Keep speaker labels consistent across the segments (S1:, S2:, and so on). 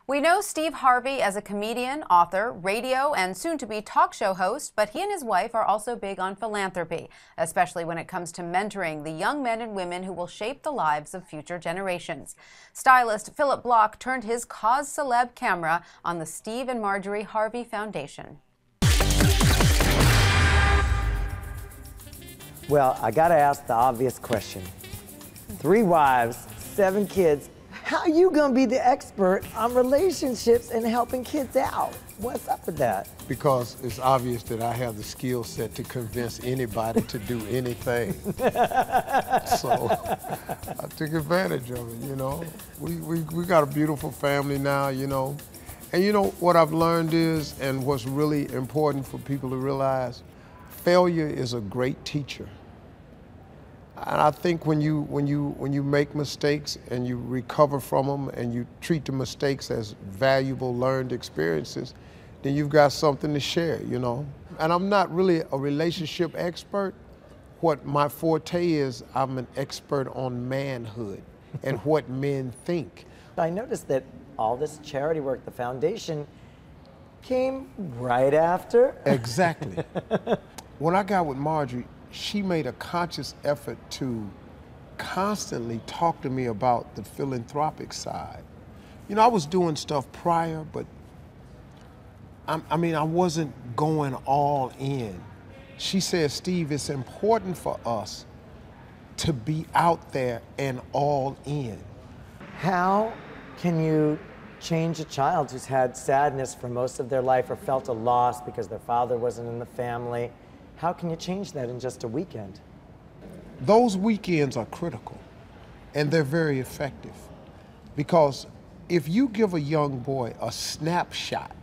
S1: We know Steve Harvey as a comedian, author, radio, and soon-to-be talk show host, but he and his wife are also big on philanthropy, especially when it comes to mentoring the young men and women who will shape the lives of future generations. Stylist Phillip Bloch turned his Cause Celeb camera on the Steve and Marjorie Harvey Foundation.
S2: Well, I gotta ask the obvious question. 3 wives, 7 kids. How you gonna be the expert on relationships and helping kids out? What's up with that?
S3: Because it's obvious that I have the skill set to convince anybody to do anything. So I took advantage of it, you know. We got a beautiful family now, you know. And you know what I've learned is, and what's really important for people to realize, failure is a great teacher. And I think when you make mistakes and you recover from them and you treat the mistakes as valuable learned experiences, then you've got something to share, you know. And I'm not really a relationship expert. What my forte is, I'm an expert on manhood and what men think.
S2: I noticed that all this charity work, the foundation, came right after.
S3: Exactly. When I got with Marjorie, she made a conscious effort to constantly talk to me about the philanthropic side. You know, I was doing stuff prior, but I mean, I wasn't going all in. She said, Steve, it's important for us to be out there and all in.
S2: How can you change a child who's had sadness for most of their life or felt a loss because their father wasn't in the family? How can you change that in just a weekend?
S3: Those weekends are critical, and they're very effective. Because if you give a young boy a snapshot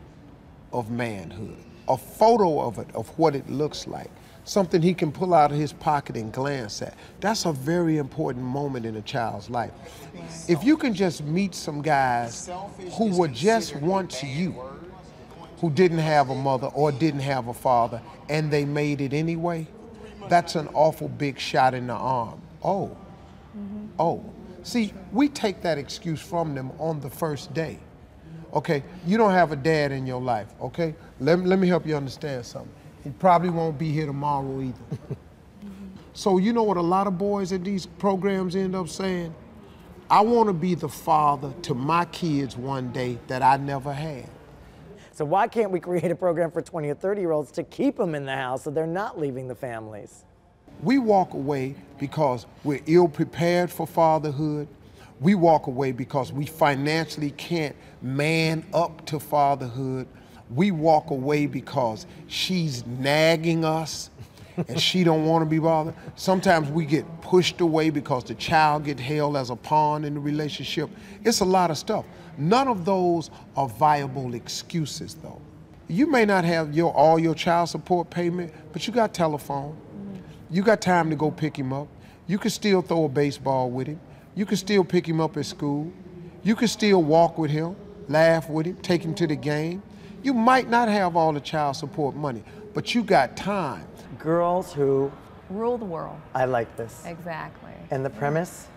S3: of manhood, a photo of it, of what it looks like, something he can pull out of his pocket and glance at, that's a very important moment in a child's life. If you can just meet some guys who were just once you, who didn't have a mother or didn't have a father, and they made it anyway, that's an awful big shot in the arm. Oh, oh. See, we take that excuse from them on the first day. Okay, you don't have a dad in your life, okay? Let me help you understand something. He probably won't be here tomorrow either. So you know what a lot of boys in these programs end up saying? I want to be the father to my kids one day that I never had.
S2: So why can't we create a program for 20 or 30-year-olds to keep them in the house so they're not leaving the families?
S3: We walk away because we're ill-prepared for fatherhood. We walk away because we financially can't man up to fatherhood. We walk away because she's nagging us and she don't want to be bothered. Sometimes we get pushed away because the child gets held as a pawn in the relationship. It's a lot of stuff. None of those are viable excuses, though. You may not have all your child support payment, but you got telephone. You got time to go pick him up. You can still throw a baseball with him. You can still pick him up at school. You can still walk with him, laugh with him, take him to the game. You might not have all the child support money, but you got time.
S2: Girls who
S4: rule the world.
S2: I like this.
S4: Exactly.
S2: And the premise?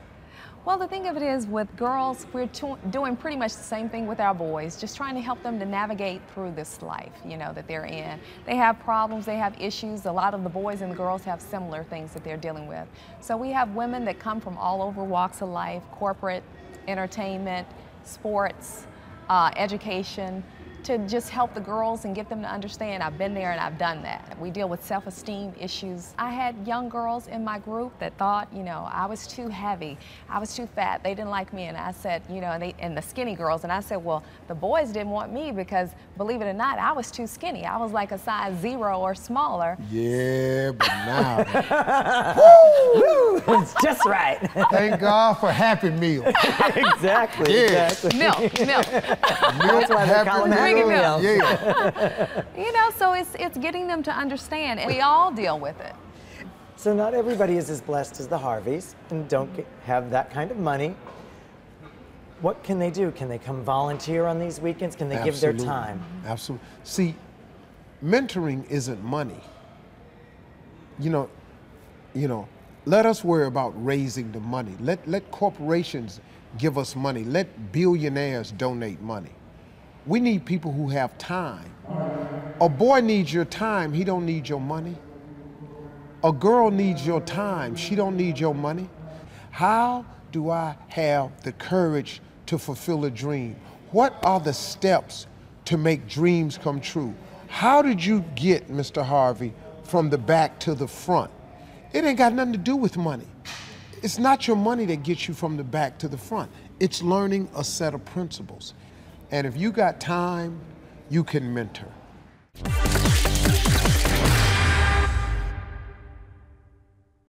S4: Well, the thing of it is, with girls, we're doing pretty much the same thing with our boys, just trying to help them to navigate through this life, you know, that they're in. They have problems, they have issues. A lot of the boys and the girls have similar things that they're dealing with. So we have women that come from all over walks of life, corporate, entertainment, sports, education, to just help the girls and get them to understand, I've been there and I've done that. We deal with self-esteem issues. I had young girls in my group that thought, you know, I was too heavy, I was too fat, they didn't like me, and I said, you know, and the skinny girls, and I said, well, the boys didn't want me because, believe it or not, I was too skinny. I was like a size 0 or smaller.
S3: Yeah, but now.
S2: Woo! It's just right.
S3: Thank God for Happy Meal.
S2: Exactly,
S3: Yeah.
S2: exactly.
S4: Milk.
S2: That's why they call them Happy Meals.
S3: Yeah.
S4: You know, so it's getting them to understand, and we all deal with it.
S2: So not everybody is as blessed as the Harveys and don't have that kind of money. What can they do? Can they come volunteer on these weekends? Can they give their time?
S3: Absolutely. See, mentoring isn't money. You know, let us worry about raising the money. Let corporations give us money. Let billionaires donate money. We need people who have time. A boy needs your time, he don't need your money. A girl needs your time, she don't need your money. How do I have the courage to fulfill a dream? What are the steps to make dreams come true? How did you get, Mr. Harvey, from the back to the front? It ain't got nothing to do with money. It's not your money that gets you from the back to the front. It's learning a set of principles. And if you got time, you can mentor.